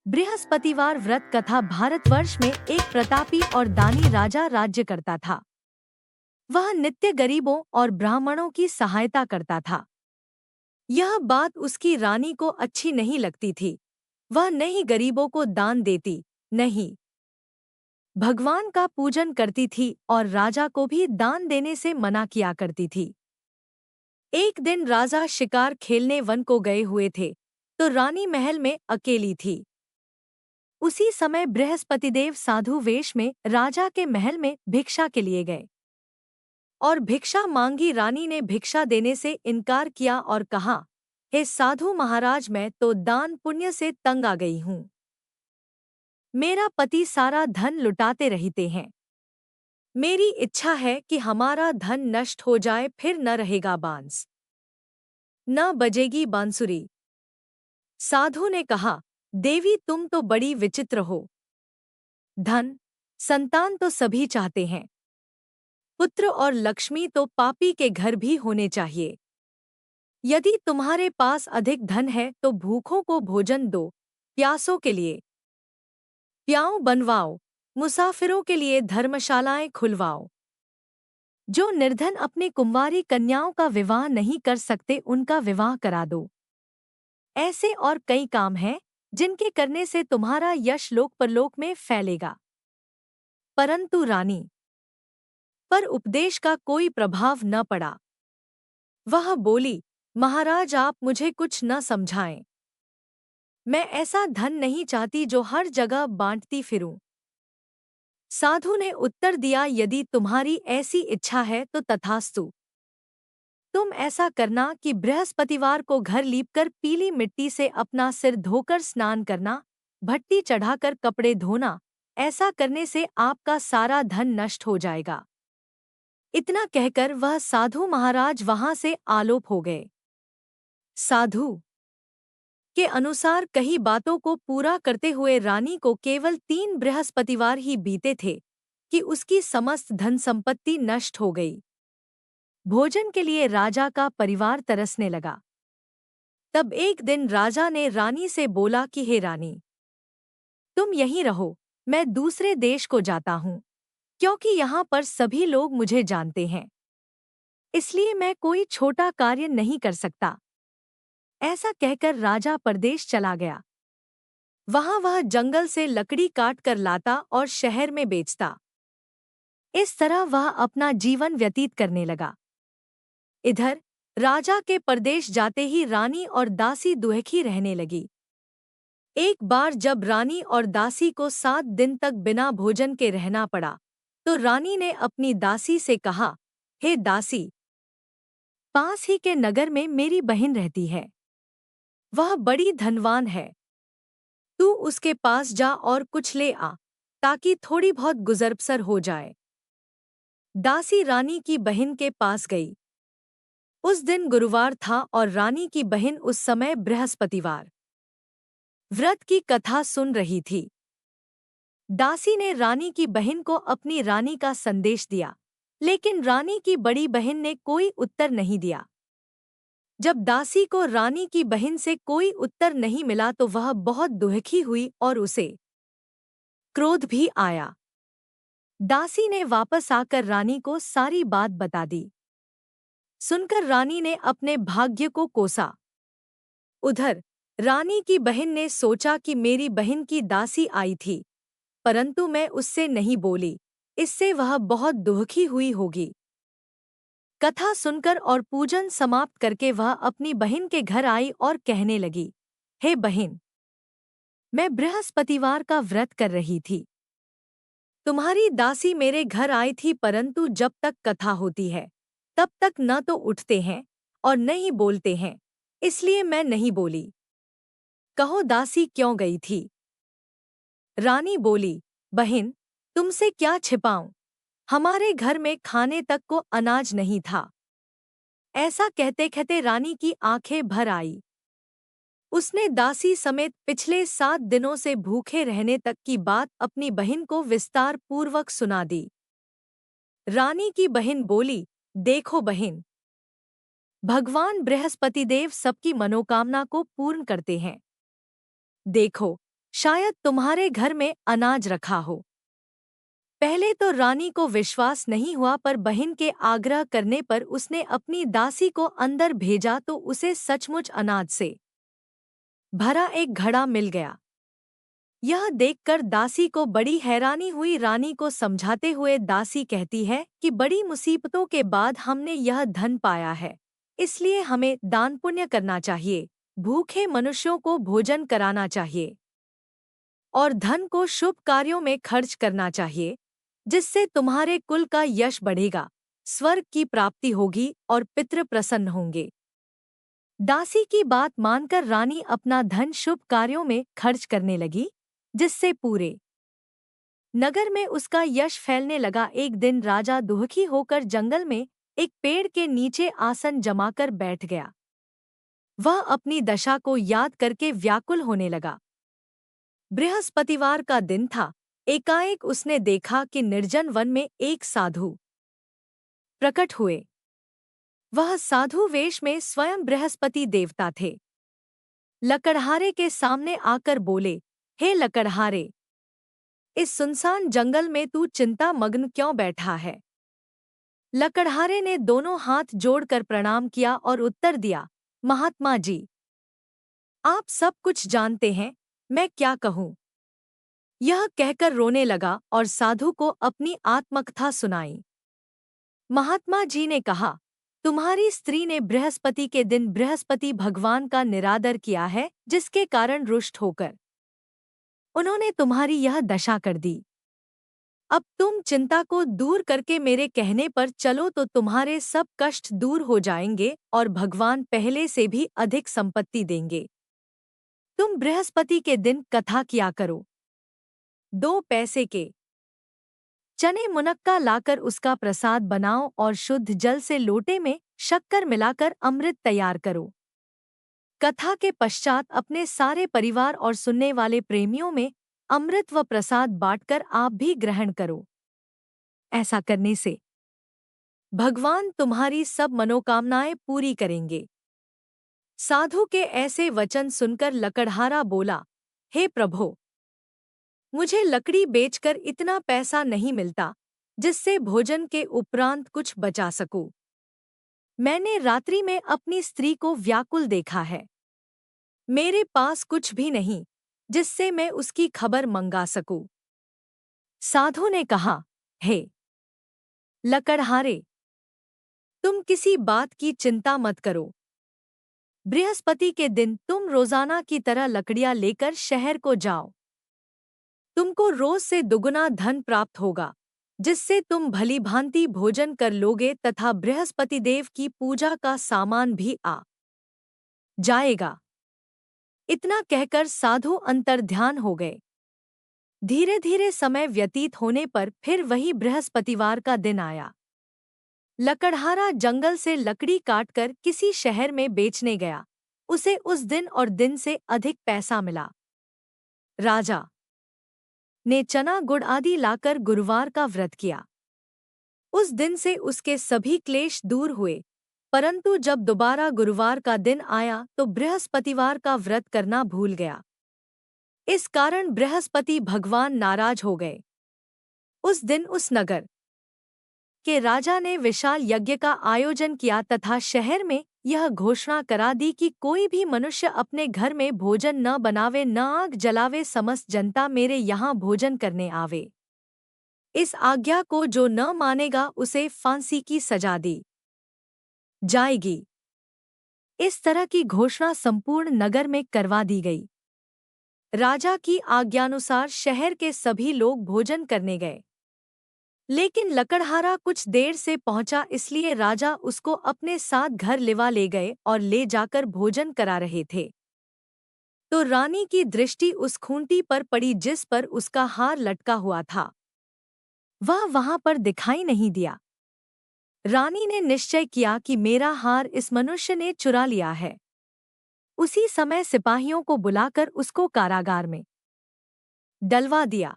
बृहस्पतिवार व्रत कथा। भारतवर्ष में एक प्रतापी और दानी राजा राज्य करता था। वह नित्य गरीबों और ब्राह्मणों की सहायता करता था। यह बात उसकी रानी को अच्छी नहीं लगती थी। वह नहीं गरीबों को दान देती, नहीं भगवान का पूजन करती थी और राजा को भी दान देने से मना किया करती थी। एक दिन राजा शिकार खेलने वन को गए हुए थे, तो रानी महल में अकेली थी। उसी समय बृहस्पतिदेव साधु वेश में राजा के महल में भिक्षा के लिए गए और भिक्षा मांगी। रानी ने भिक्षा देने से इनकार किया और कहा, हे साधु महाराज, मैं तो दान पुण्य से तंग आ गई हूँ। मेरा पति सारा धन लुटाते रहते हैं। मेरी इच्छा है कि हमारा धन नष्ट हो जाए, फिर न रहेगा बांस, न बजेगी बांसुरी। साधु ने कहा, देवी तुम तो बड़ी विचित्र हो। धन संतान तो सभी चाहते हैं, पुत्र और लक्ष्मी तो पापी के घर भी होने चाहिए। यदि तुम्हारे पास अधिक धन है तो भूखों को भोजन दो, प्यासों के लिए प्याऊ बनवाओ, मुसाफिरों के लिए धर्मशालाएं खुलवाओ। जो निर्धन अपनी कुंवारी कन्याओं का विवाह नहीं कर सकते, उनका विवाह करा दो। ऐसे और कई काम हैं जिनके करने से तुम्हारा यश लोक परलोक में फैलेगा। परंतु रानी पर उपदेश का कोई प्रभाव न पड़ा। वह बोली, महाराज आप मुझे कुछ न समझाएं। मैं ऐसा धन नहीं चाहती जो हर जगह बांटती फिरूं। साधु ने उत्तर दिया, यदि तुम्हारी ऐसी इच्छा है तो तथास्तु। तुम ऐसा करना कि बृहस्पतिवार को घर लीपकर पीली मिट्टी से अपना सिर धोकर स्नान करना, भट्टी चढ़ाकर कपड़े धोना। ऐसा करने से आपका सारा धन नष्ट हो जाएगा। इतना कहकर वह साधु महाराज वहां से आलोप हो गए। साधु के अनुसार कई बातों को पूरा करते हुए रानी को केवल 3 बृहस्पतिवार ही बीते थे कि उसकी समस्त धन संपत्ति नष्ट हो गई। भोजन के लिए राजा का परिवार तरसने लगा। तब एक दिन राजा ने रानी से बोला कि हे रानी, तुम यहीं रहो, मैं दूसरे देश को जाता हूँ, क्योंकि यहाँ पर सभी लोग मुझे जानते हैं। इसलिए मैं कोई छोटा कार्य नहीं कर सकता। ऐसा कहकर राजा परदेश चला गया। वहां वह जंगल से लकड़ी काट कर लाता और शहर में बेचता। इस तरह वह अपना जीवन व्यतीत करने लगा। इधर राजा के परदेश जाते ही रानी और दासी दुखी रहने लगी। एक बार जब रानी और दासी को 7 दिन तक बिना भोजन के रहना पड़ा, तो रानी ने अपनी दासी से कहा, हे दासी, पास ही के नगर में मेरी बहन रहती है। वह बड़ी धनवान है। तू उसके पास जा और कुछ ले आ, ताकि थोड़ी बहुत गुजर-बसर हो जाए। दासी रानी की बहन के पास गई। उस दिन गुरुवार था और रानी की बहन उस समय बृहस्पतिवार व्रत की कथा सुन रही थी। दासी ने रानी की बहन को अपनी रानी का संदेश दिया, लेकिन रानी की बड़ी बहन ने कोई उत्तर नहीं दिया। जब दासी को रानी की बहन से कोई उत्तर नहीं मिला तो वह बहुत दुखी हुई और उसे क्रोध भी आया। दासी ने वापस आकर रानी को सारी बात बता दी। सुनकर रानी ने अपने भाग्य को कोसा। उधर रानी की बहन ने सोचा कि मेरी बहन की दासी आई थी, परंतु मैं उससे नहीं बोली, इससे वह बहुत दुखी हुई होगी। कथा सुनकर और पूजन समाप्त करके वह अपनी बहन के घर आई और कहने लगी, हे बहन, मैं बृहस्पतिवार का व्रत कर रही थी। तुम्हारी दासी मेरे घर आई थी, परंतु जब तक कथा होती है तब तक न तो उठते हैं और न ही बोलते हैं, इसलिए मैं नहीं बोली। कहो दासी क्यों गई थी? रानी बोली, बहन, तुमसे क्या छिपाऊं, हमारे घर में खाने तक को अनाज नहीं था। ऐसा कहते कहते रानी की आंखें भर आई। उसने दासी समेत पिछले 7 दिनों से भूखे रहने तक की बात अपनी बहन को विस्तार पूर्वक सुना दी। रानी की बहन बोली, देखो बहन, भगवान बृहस्पतिदेव सबकी मनोकामना को पूर्ण करते हैं। देखो, शायद तुम्हारे घर में अनाज रखा हो। पहले तो रानी को विश्वास नहीं हुआ, पर बहन के आग्रह करने पर उसने अपनी दासी को अंदर भेजा तो उसे सचमुच अनाज से भरा एक घड़ा मिल गया। यह देखकर दासी को बड़ी हैरानी हुई। रानी को समझाते हुए दासी कहती है कि बड़ी मुसीबतों के बाद हमने यह धन पाया है, इसलिए हमें दान पुण्य करना चाहिए, भूखे मनुष्यों को भोजन कराना चाहिए और धन को शुभ कार्यों में खर्च करना चाहिए, जिससे तुम्हारे कुल का यश बढ़ेगा, स्वर्ग की प्राप्ति होगी और पितृ प्रसन्न होंगे। दासी की बात मानकर रानी अपना धन शुभ कार्यों में खर्च करने लगी, जिससे पूरे नगर में उसका यश फैलने लगा। एक दिन राजा दुखी होकर जंगल में एक पेड़ के नीचे आसन जमाकर बैठ गया। वह अपनी दशा को याद करके व्याकुल होने लगा। बृहस्पतिवार का दिन था। एकाएक उसने देखा कि निर्जन वन में एक साधु प्रकट हुए। वह साधु वेश में स्वयं बृहस्पति देवता थे। लकड़हारे के सामने आकर बोले, हे लकड़हारे, इस सुनसान जंगल में तू चिंता मग्न क्यों बैठा है? लकड़हारे ने दोनों हाथ जोड़कर प्रणाम किया और उत्तर दिया, महात्मा जी, आप सब कुछ जानते हैं, मैं क्या कहूँ? यह कहकर रोने लगा और साधु को अपनी आत्मकथा सुनाई। महात्मा जी ने कहा, तुम्हारी स्त्री ने बृहस्पति के दिन बृहस्पति भगवान का निरादर किया है, जिसके कारण रुष्ट होकर उन्होंने तुम्हारी यह दशा कर दी। अब तुम चिंता को दूर करके मेरे कहने पर चलो तो तुम्हारे सब कष्ट दूर हो जाएंगे और भगवान पहले से भी अधिक संपत्ति देंगे। तुम बृहस्पति के दिन कथा किया करो। 2 पैसे के चने मुनक्का लाकर उसका प्रसाद बनाओ और शुद्ध जल से लोटे में शक्कर मिलाकर अमृत तैयार करो। कथा के पश्चात अपने सारे परिवार और सुनने वाले प्रेमियों में अमृत व प्रसाद बांटकर आप भी ग्रहण करो। ऐसा करने से भगवान तुम्हारी सब मनोकामनाएं पूरी करेंगे। साधु के ऐसे वचन सुनकर लकड़हारा बोला, हे प्रभो, मुझे लकड़ी बेचकर इतना पैसा नहीं मिलता जिससे भोजन के उपरांत कुछ बचा सकूं। मैंने रात्रि में अपनी स्त्री को व्याकुल देखा है। मेरे पास कुछ भी नहीं जिससे मैं उसकी खबर मंगा सकूं। साधु ने कहा, हे लकड़हारे, तुम किसी बात की चिंता मत करो। बृहस्पति के दिन तुम रोजाना की तरह लकड़ियां लेकर शहर को जाओ। तुमको रोज से दुगुना धन प्राप्त होगा, जिससे तुम भली भांति भोजन कर लोगे तथा बृहस्पति देव की पूजा का सामान भी आ जाएगा। इतना कहकर साधु अंतर्ध्यान हो गए। धीरे धीरे समय व्यतीत होने पर फिर वही बृहस्पतिवार का दिन आया। लकड़हारा जंगल से लकड़ी काटकर किसी शहर में बेचने गया। उसे उस दिन और दिन से अधिक पैसा मिला। राजा ने चना गुड़ आदि लाकर गुरुवार का व्रत किया। उस दिन से उसके सभी क्लेश दूर हुए, परंतु जब दोबारा गुरुवार का दिन आया तो बृहस्पतिवार का व्रत करना भूल गया। इस कारण बृहस्पति भगवान नाराज हो गए। उस दिन उस नगर के राजा ने विशाल यज्ञ का आयोजन किया तथा शहर में यह घोषणा करा दी कि कोई भी मनुष्य अपने घर में भोजन न बनावे, न आग जलावे, समस्त जनता मेरे यहाँ भोजन करने आवे। इस आज्ञा को जो न मानेगा उसे फांसी की सजा दी जाएगी। इस तरह की घोषणा संपूर्ण नगर में करवा दी गई। राजा की आज्ञानुसार शहर के सभी लोग भोजन करने गए, लेकिन लकड़हारा कुछ देर से पहुंचा, इसलिए राजा उसको अपने साथ घर लिवा ले गए और ले जाकर भोजन करा रहे थे तो रानी की दृष्टि उस खूंटी पर पड़ी जिस पर उसका हार लटका हुआ था। वह वहां पर दिखाई नहीं दिया। रानी ने निश्चय किया कि मेरा हार इस मनुष्य ने चुरा लिया है। उसी समय सिपाहियों को बुलाकर उसको कारागार में डलवा दिया।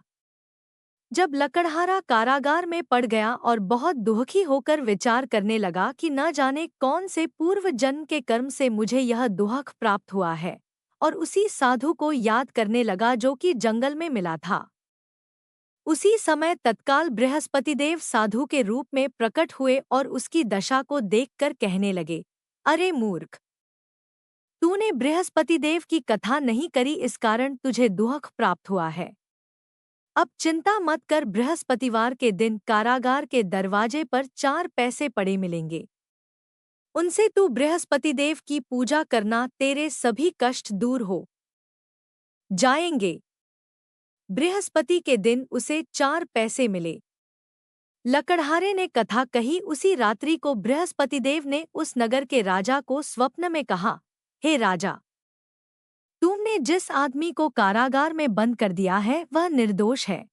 जब लकड़हारा कारागार में पड़ गया और बहुत दुखी होकर विचार करने लगा कि न जाने कौन से पूर्व जन्म के कर्म से मुझे यह दुख प्राप्त हुआ है और उसी साधु को याद करने लगा जो कि जंगल में मिला था। उसी समय तत्काल बृहस्पतिदेव साधु के रूप में प्रकट हुए और उसकी दशा को देखकर कहने लगे, अरे मूर्ख, तूने बृहस्पतिदेव की कथा नहीं करी, इस कारण तुझे दुख प्राप्त हुआ है। अब चिंता मत कर, बृहस्पतिवार के दिन कारागार के दरवाजे पर 4 पैसे पड़े मिलेंगे। उनसे तू बृहस्पतिदेव की पूजा करना, तेरे सभी कष्ट दूर हो जाएंगे। बृहस्पति के दिन उसे 4 पैसे मिले। लकड़हारे ने कथा कही। उसी रात्रि को बृहस्पतिदेव ने उस नगर के राजा को स्वप्न में कहा, हे राजा, तुमने जिस आदमी को कारागार में बंद कर दिया है वह निर्दोष है।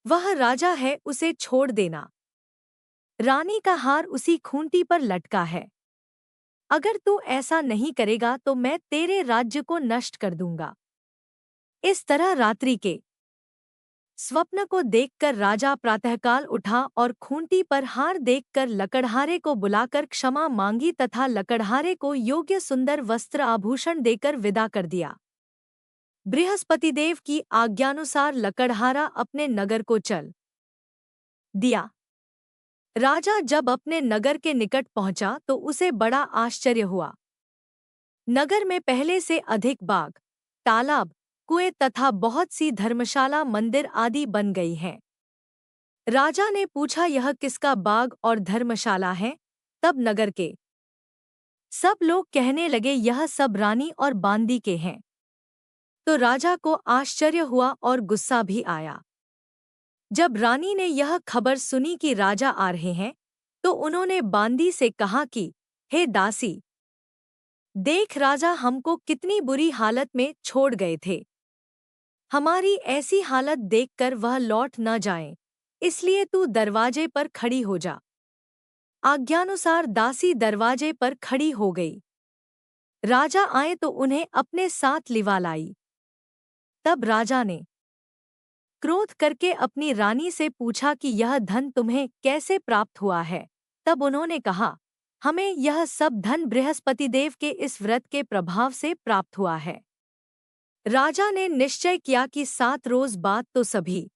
वह राजा है, उसे छोड़ देना। रानी का हार उसी खूंटी पर लटका है। अगर तू ऐसा नहीं करेगा तो मैं तेरे राज्य को नष्ट कर दूंगा। इस तरह रात्रि के स्वप्न को देखकर राजा प्रातःकाल उठा और खूंटी पर हार देखकर लकड़हारे को बुलाकर क्षमा मांगी तथा लकड़हारे को योग्य सुंदर वस्त्र आभूषण देकर विदा कर दिया। बृहस्पतिदेव की आज्ञानुसार लकड़हारा अपने नगर को चल दिया। राजा जब अपने नगर के निकट पहुंचा तो उसे बड़ा आश्चर्य हुआ। नगर में पहले से अधिक बाग, तालाब, कुएं तथा बहुत सी धर्मशाला, मंदिर आदि बन गई हैं। राजा ने पूछा, यह किसका बाग और धर्मशाला है? तब नगर के सब लोग कहने लगे, यह सब रानी और बांदी के हैं। तो राजा को आश्चर्य हुआ और गुस्सा भी आया। जब रानी ने यह खबर सुनी कि राजा आ रहे हैं, तो उन्होंने बांदी से कहा कि हे दासी, देख राजा हमको कितनी बुरी हालत में छोड़ गए थे। हमारी ऐसी हालत देखकर वह लौट न जाएं, इसलिए तू दरवाजे पर खड़ी हो जा। आज्ञानुसार दासी दरवाजे पर खड़ी हो गई। राजा आए तो उन्हें अपने साथ लिवा लाई। तब राजा ने क्रोध करके अपनी रानी से पूछा कि यह धन तुम्हें कैसे प्राप्त हुआ है? तब उन्होंने कहा, हमें यह सब धन बृहस्पतिदेव के इस व्रत के प्रभाव से प्राप्त हुआ है। राजा ने निश्चय किया कि 7 रोज बाद तो सभी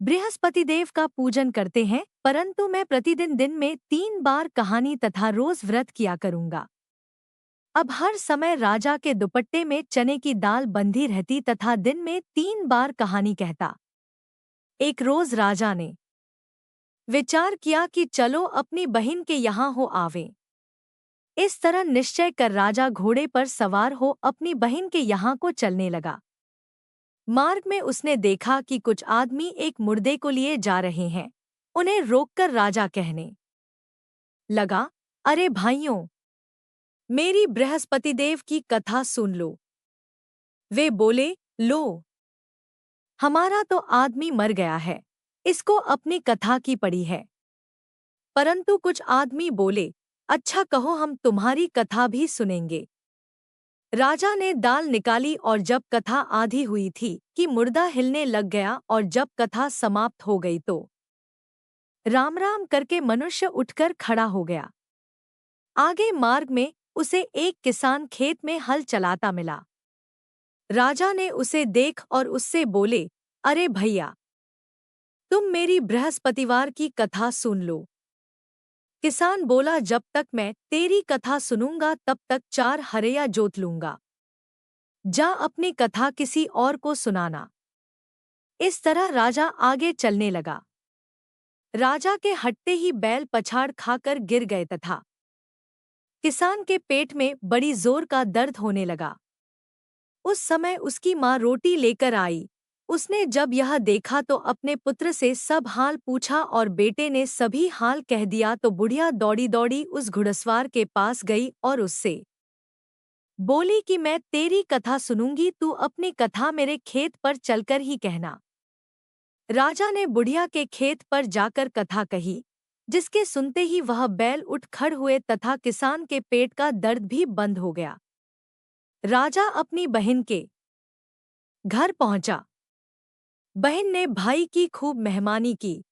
बृहस्पतिदेव का पूजन करते हैं, परंतु मैं प्रतिदिन दिन में 3 बार कहानी तथा रोज व्रत किया करूंगा। अब हर समय राजा के दुपट्टे में चने की दाल बंधी रहती तथा दिन में 3 बार कहानी कहता। एक रोज राजा ने विचार किया कि चलो अपनी बहन के यहाँ हो आवें। इस तरह निश्चय कर राजा घोड़े पर सवार हो अपनी बहन के यहाँ को चलने लगा। मार्ग में उसने देखा कि कुछ आदमी एक मुर्दे को लिए जा रहे हैं। उन्हें रोककर राजा कहने लगा, अरे भाइयों, मेरी बृहस्पतिदेव की कथा सुन लो। वे बोले, लो, हमारा तो आदमी मर गया है, इसको अपनी कथा की पड़ी है। परंतु कुछ आदमी बोले, अच्छा कहो, हम तुम्हारी कथा भी सुनेंगे। राजा ने दाल निकाली और जब कथा आधी हुई थी कि मुर्दा हिलने लग गया और जब कथा समाप्त हो गई तो राम राम करके मनुष्य उठकर खड़ा हो गया। आगे मार्ग में उसे एक किसान खेत में हल चलाता मिला। राजा ने उसे देख और उससे बोले, अरे भैया, तुम मेरी बृहस्पतिवार की कथा सुन लो। किसान बोला, जब तक मैं तेरी कथा सुनूंगा तब तक 4 हरया जोत लूंगा। जा अपनी कथा किसी और को सुनाना। इस तरह राजा आगे चलने लगा। राजा के हटते ही बैल पछाड़ खाकर गिर गए तथा किसान के पेट में बड़ी जोर का दर्द होने लगा। उस समय उसकी माँ रोटी लेकर आई। उसने जब यह देखा तो अपने पुत्र से सब हाल पूछा और बेटे ने सभी हाल कह दिया तो बुढ़िया दौड़ी दौड़ी उस घुड़सवार के पास गई और उससे बोली कि मैं तेरी कथा सुनूंगी, तू अपनी कथा मेरे खेत पर चलकर ही कहना। राजा ने बुढ़िया के खेत पर जाकर कथा कही, जिसके सुनते ही वह बैल उठ खड़ हुए तथा किसान के पेट का दर्द भी बंद हो गया। राजा अपनी बहन के घर पहुंचा। बहन ने भाई की खूब मेहमानी की।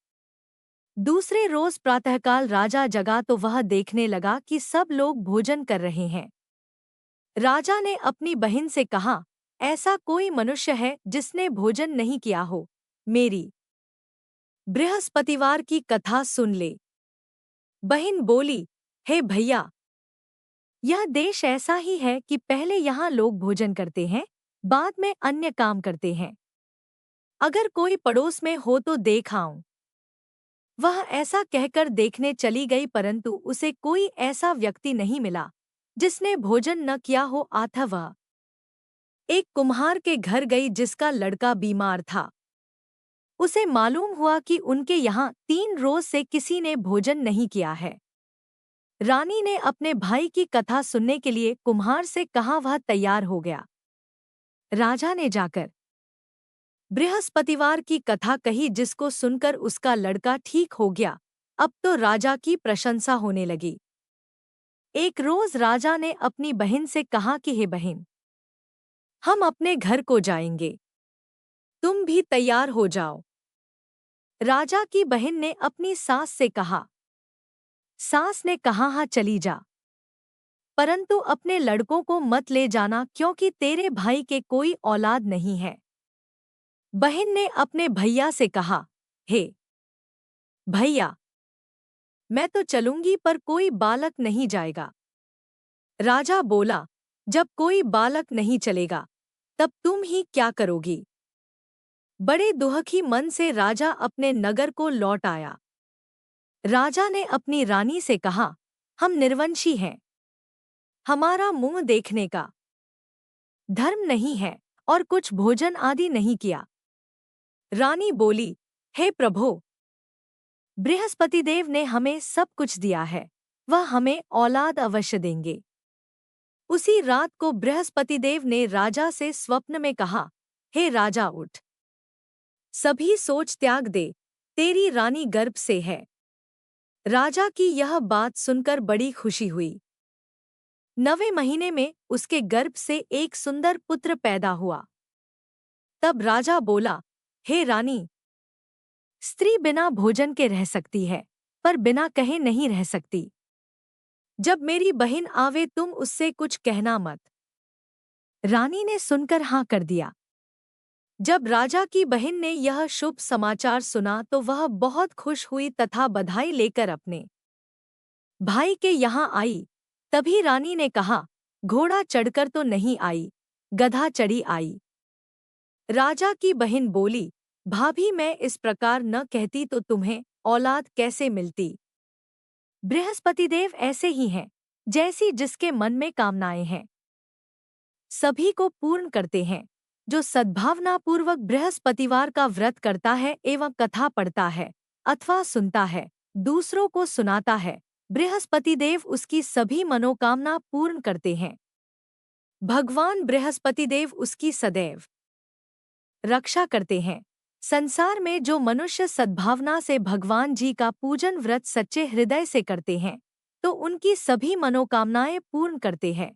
दूसरे रोज प्रातःकाल राजा जगा तो वह देखने लगा कि सब लोग भोजन कर रहे हैं। राजा ने अपनी बहन से कहा, ऐसा कोई मनुष्य है जिसने भोजन नहीं किया हो, मेरी बृहस्पतिवार की कथा सुन ले। बहन बोली, हे भैया, यह देश ऐसा ही है कि पहले यहाँ लोग भोजन करते हैं, बाद में अन्य काम करते हैं। अगर कोई पड़ोस में हो तो देख आऊं। वह ऐसा कहकर देखने चली गई, परंतु उसे कोई ऐसा व्यक्ति नहीं मिला जिसने भोजन न किया हो। अतः वह एक कुम्हार के घर गई जिसका लड़का बीमार था। उसे मालूम हुआ कि उनके यहाँ 3 रोज से किसी ने भोजन नहीं किया है। रानी ने अपने भाई की कथा सुनने के लिए कुम्हार से कहा। वह तैयार हो गया। राजा ने जाकर बृहस्पतिवार की कथा कही, जिसको सुनकर उसका लड़का ठीक हो गया। अब तो राजा की प्रशंसा होने लगी। एक रोज राजा ने अपनी बहन से कहा कि हे बहन, हम अपने घर को जाएंगे, तुम भी तैयार हो जाओ। राजा की बहन ने अपनी सास से कहा। सास ने कहा, हाँ चली जा, परंतु अपने लड़कों को मत ले जाना, क्योंकि तेरे भाई के कोई औलाद नहीं है। बहन ने अपने भैया से कहा, हे भैया, मैं तो चलूंगी पर कोई बालक नहीं जाएगा। राजा बोला, जब कोई बालक नहीं चलेगा तब तुम ही क्या करोगी। बड़े दुखी मन से राजा अपने नगर को लौट आया। राजा ने अपनी रानी से कहा, हम निर्वंशी हैं, हमारा मुंह देखने का धर्म नहीं है और कुछ भोजन आदि नहीं किया। रानी बोली, हे प्रभो, बृहस्पतिदेव ने हमें सब कुछ दिया है, वह हमें औलाद अवश्य देंगे। उसी रात को बृहस्पतिदेव ने राजा से स्वप्न में कहा, हे राजा उठ, सभी सोच त्याग दे, तेरी रानी गर्भ से है। राजा की यह बात सुनकर बड़ी खुशी हुई। 9वें महीने में उसके गर्भ से एक सुंदर पुत्र पैदा हुआ। तब राजा बोला, हे रानी, स्त्री बिना भोजन के रह सकती है, पर बिना कहे नहीं रह सकती। जब मेरी बहन आवे तुम उससे कुछ कहना मत। रानी ने सुनकर हाँ कर दिया। जब राजा की बहन ने यह शुभ समाचार सुना तो वह बहुत खुश हुई तथा बधाई लेकर अपने भाई के यहाँ आई। तभी रानी ने कहा, घोड़ा चढ़कर तो नहीं आई, गधा चढ़ी आई। राजा की बहन बोली, भाभी, मैं इस प्रकार न कहती तो तुम्हें औलाद कैसे मिलती। बृहस्पतिदेव ऐसे ही हैं, जैसी जिसके मन में कामनाएं हैं सभी को पूर्ण करते हैं। जो सद्भावनापूर्वक बृहस्पतिवार का व्रत करता है एवं कथा पढ़ता है अथवा सुनता है, दूसरों को सुनाता है, बृहस्पतिदेव उसकी सभी मनोकामना पूर्ण करते हैं। भगवान बृहस्पतिदेव उसकी सदैव रक्षा करते हैं। संसार में जो मनुष्य सद्भावना से भगवान जी का पूजन व्रत सच्चे हृदय से करते हैं तो उनकी सभी मनोकामनाएं पूर्ण करते हैं।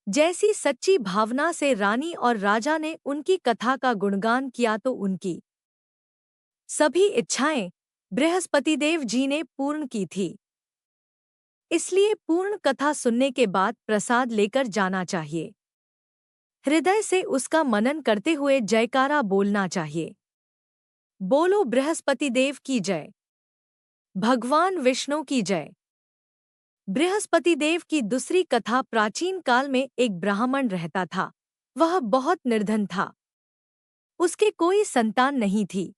जैसी सच्ची भावना से रानी और राजा ने उनकी कथा का गुणगान किया तो उनकी सभी इच्छाएं बृहस्पतिदेव जी ने पूर्ण की थी। इसलिए पूर्ण कथा सुनने के बाद प्रसाद लेकर जाना चाहिए। हृदय से उसका मनन करते हुए जयकारा बोलना चाहिए। बोलो बृहस्पतिदेव की जय, भगवान विष्णु की जय। बृहस्पतिदेव की दूसरी कथा। प्राचीन काल में एक ब्राह्मण रहता था। वह बहुत निर्धन था। उसके कोई संतान नहीं थी।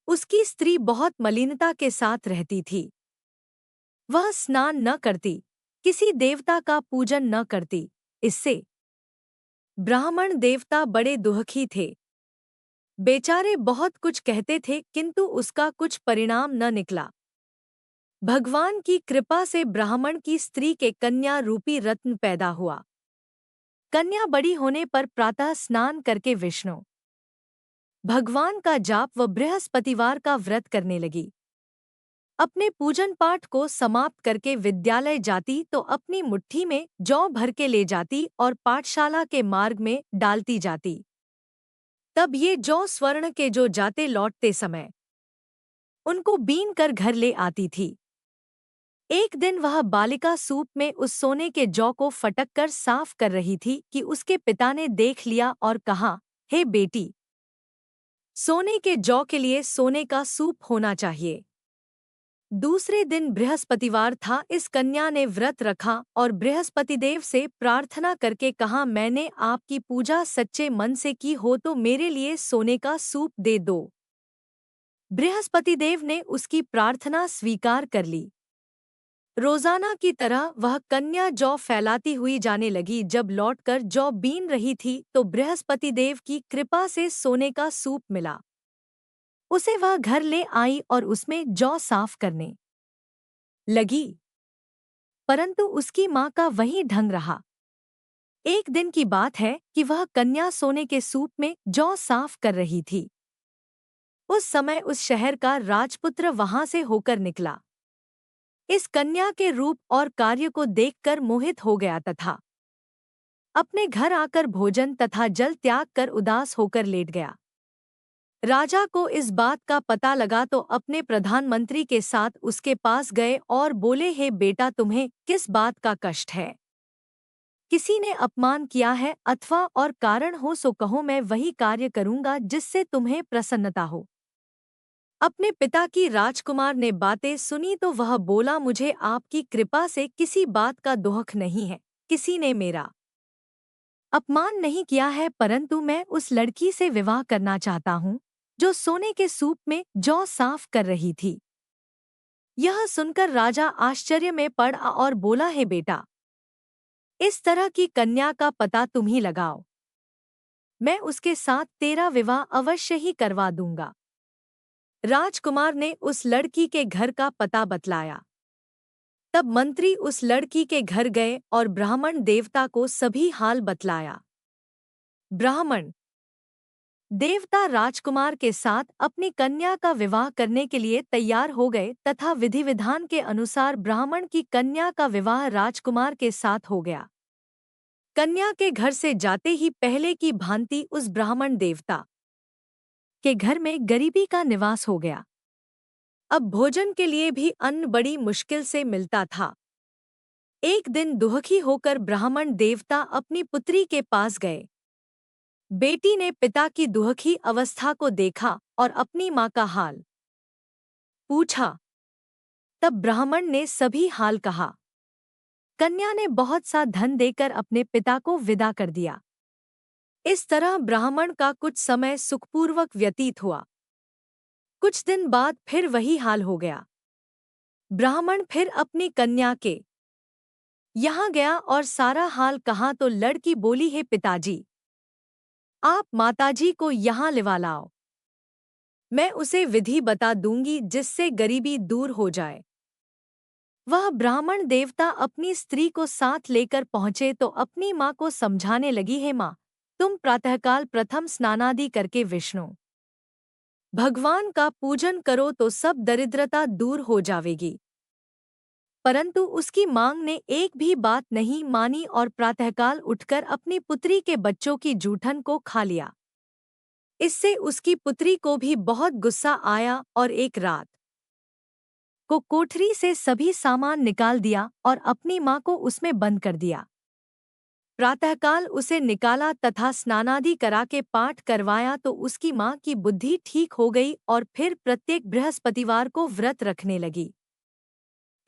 उसकी स्त्री बहुत मलिनता के साथ रहती थी। वह स्नान न करती, किसी देवता का पूजन न करती। इससे ब्राह्मण देवता बड़े दुखी थे। बेचारे बहुत कुछ कहते थे किंतु उसका कुछ परिणाम न निकला। भगवान की कृपा से ब्राह्मण की स्त्री के कन्या रूपी रत्न पैदा हुआ। कन्या बड़ी होने पर प्रातः स्नान करके विष्णु भगवान का जाप व बृहस्पतिवार का व्रत करने लगी। अपने पूजन पाठ को समाप्त करके विद्यालय जाती तो अपनी मुट्ठी में जौ भर के ले जाती और पाठशाला के मार्ग में डालती जाती। तब ये जौ स्वर्ण के जो जाते लौटते समय उनको बीन कर घर ले आती थी। एक दिन वह बालिका सूप में उस सोने के जौ को फटक कर साफ कर रही थी कि उसके पिता ने देख लिया और कहा, हे बेटी, सोने के जौ के लिए सोने का सूप होना चाहिए। दूसरे दिन बृहस्पतिवार था। इस कन्या ने व्रत रखा और बृहस्पतिदेव से प्रार्थना करके कहा, मैंने आपकी पूजा सच्चे मन से की हो तो मेरे लिए सोने का सूप दे दो। बृहस्पतिदेव ने उसकी प्रार्थना स्वीकार कर ली। रोजाना की तरह वह कन्या जौ फैलाती हुई जाने लगी। जब लौटकर जौ बीन रही थी तो बृहस्पतिदेव की कृपा से सोने का सूप मिला। उसे वह घर ले आई और उसमें जौ साफ करने लगी, परंतु उसकी माँ का वही ढंग रहा। एक दिन की बात है कि वह कन्या सोने के सूप में जौ साफ कर रही थी। उस समय उस शहर का राजपुत्र वहां से होकर निकला। इस कन्या के रूप और कार्य को देखकर मोहित हो गया तथा अपने घर आकर भोजन तथा जल त्याग कर उदास होकर लेट गया। राजा को इस बात का पता लगा तो अपने प्रधानमंत्री के साथ उसके पास गए और बोले, हे बेटा, तुम्हें किस बात का कष्ट है? किसी ने अपमान किया है अथवा और कारण हो सो कहो, मैं वही कार्य करूंगा जिससे तुम्हें प्रसन्नता हो। अपने पिता की राजकुमार ने बातें सुनी तो वह बोला, मुझे आपकी कृपा से किसी बात का दुख नहीं है। किसी ने मेरा अपमान नहीं किया है, परंतु मैं उस लड़की से विवाह करना चाहता हूँ जो सोने के सूप में जौ साफ कर रही थी। यह सुनकर राजा आश्चर्य में पड़ा और बोला, हे बेटा, इस तरह की कन्या का पता तुम ही लगाओ। मैं उसके साथ तेरा विवाह अवश्य ही करवा दूंगा। राजकुमार ने उस लड़की के घर का पता बतलाया। तब मंत्री उस लड़की के घर गए और ब्राह्मण देवता को सभी हाल बतलाया। ब्राह्मण देवता राजकुमार के साथ अपनी कन्या का विवाह करने के लिए तैयार हो गए तथा विधि विधान के अनुसार ब्राह्मण की कन्या का विवाह राजकुमार के साथ हो गया। कन्या के घर से जाते ही पहले की भांति उस ब्राह्मण देवता के घर में गरीबी का निवास हो गया। अब भोजन के लिए भी अन्न बड़ी मुश्किल से मिलता था। एक दिन दुखी होकर ब्राह्मण देवता अपनी पुत्री के पास गए। बेटी ने पिता की दुखी अवस्था को देखा और अपनी माँ का हाल पूछा। तब ब्राह्मण ने सभी हाल कहा। कन्या ने बहुत सा धन देकर अपने पिता को विदा कर दिया। इस तरह ब्राह्मण का कुछ समय सुखपूर्वक व्यतीत हुआ। कुछ दिन बाद फिर वही हाल हो गया। ब्राह्मण फिर अपनी कन्या के यहाँ गया और सारा हाल कहा तो लड़की बोली, हे पिताजी, आप माताजी को यहाँ लिवा लाओ। मैं उसे विधि बता दूंगी जिससे गरीबी दूर हो जाए। वह ब्राह्मण देवता अपनी स्त्री को साथ लेकर पहुंचे तो अपनी माँ को समझाने लगी, हे माँ, तुम प्रातःकाल प्रथम स्नानादि करके विष्णु भगवान का पूजन करो तो सब दरिद्रता दूर हो जाएगी। परंतु उसकी मांग ने एक भी बात नहीं मानी और प्रातःकाल उठकर अपनी पुत्री के बच्चों की जूठन को खा लिया। इससे उसकी पुत्री को भी बहुत गुस्सा आया और एक रात को कोठरी से सभी सामान निकाल दिया और अपनी माँ को उसमें बंद कर दिया। प्रातःकाल उसे निकाला तथा स्नानादि करा के पाठ करवाया तो उसकी माँ की बुद्धि ठीक हो गई और फिर प्रत्येक बृहस्पतिवार को व्रत रखने लगी।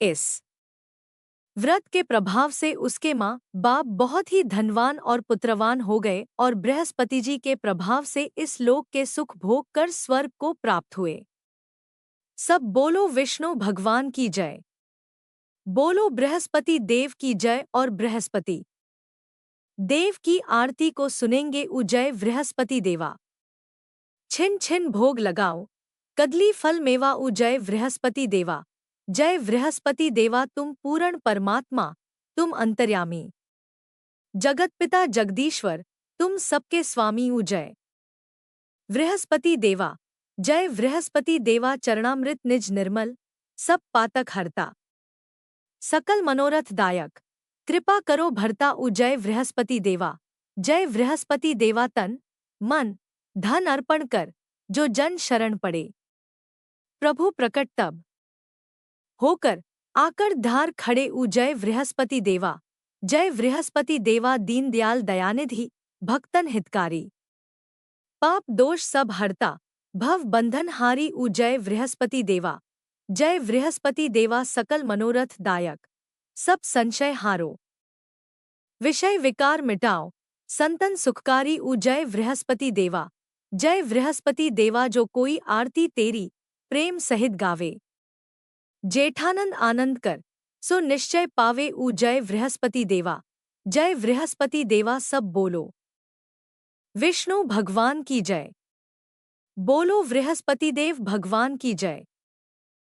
इस व्रत के प्रभाव से उसके माँ बाप बहुत ही धनवान और पुत्रवान हो गए और बृहस्पति जी के प्रभाव से इस लोक के सुख भोग कर स्वर्ग को प्राप्त हुए। सब बोलो विष्णु भगवान की जय, बोलो बृहस्पति देव की जय। और बृहस्पति देव की आरती को सुनेंगे उ जय बृहस्पति देवा। छिन छिन भोग लगाओ, कदली फल मेवा उ जय बृहस्पति देवा। जय बृहस्पति देवा, तुम पूर्ण परमात्मा, तुम अंतर्यामी, जगतपिता जगदीश्वर, तुम सबके स्वामी उ जय बृहस्पति देवा। जय बृहस्पति देवा, चरणामृत निज निर्मल, सब पातक हरता, सकल मनोरथ दायक, कृपा करो भरता उ जय बृहस्पति देवा। जय बृहस्पति देवा, तन मन धन अर्पण कर जो जन शरण पड़े, प्रभु प्रकट तब होकर आकर धार खड़े उ जय बृहस्पति देवा। जय बृहस्पति देवा दीनदयाल दयानिधि, भक्तन हितकारी। पाप दोष सब हरता, भव बंधन हारी उ जय बृहस्पति देवा। जय बृहस्पति देवा सकल मनोरथ दायक, सब संशय हारो। विषय विकार मिटाओ, संतन सुखकारी उ जय बृहस्पति देवा। जय बृहस्पति देवा जो कोई आरती तेरी, प्रेम सहित गावे। जेठानंद आनंद कर, सो निश्चय पावे उ जय बृहस्पति देवा। जय बृहस्पति देवा सब बोलो। विष्णु भगवान की जय। बोलो बृहस्पति देव भगवान की जय।